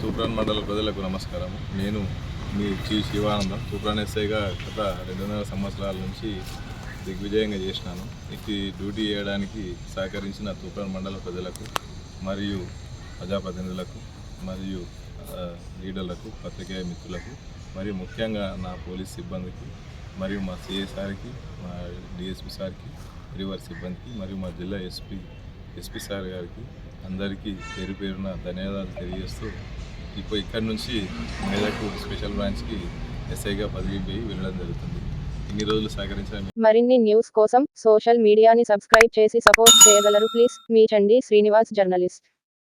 తూప్రాన్ మండల ప్రజలకు నమస్కారం. నేను మీ శివానందం. తూప్రాన్ ఎస్ఐగా గత 2.5 సంవత్సరాల నుంచి దిగ్విజయంగా చేసినాను. ఇది డ్యూటీ చేయడానికి సహకరించిన తూప్రాన్ మండల ప్రజలకు మరియు ప్రజాప్రతినిధులకు మరియు లీడర్లకు, పత్రికేయ మిత్రులకు మరియు ముఖ్యంగా నా పోలీస్ సిబ్బందికి మరియు మా సిఐ సార్కి, మా డిఎస్పి సార్కి, రివర్ సిబ్బందికి మరియు మా జిల్లా ఎస్పీ సార్ గారికి అందరికీ పేరు పేరున ధన్యవాదాలు తెలియజేస్తూ ఇక్కడి నుంచి మెదక్ స్పెషల్ బ్రాంచ్కి ఎస్ఐగా పదవి వెళ్ళడం జరుగుతుంది. ఇన్ని రోజులు సహకరించిన మరిన్ని న్యూస్ కోసం సోషల్ మీడియాని సబ్స్క్రైబ్ చేసి సపోర్ట్ చేయగలరు please. Me Chandi Srinivas, journalist.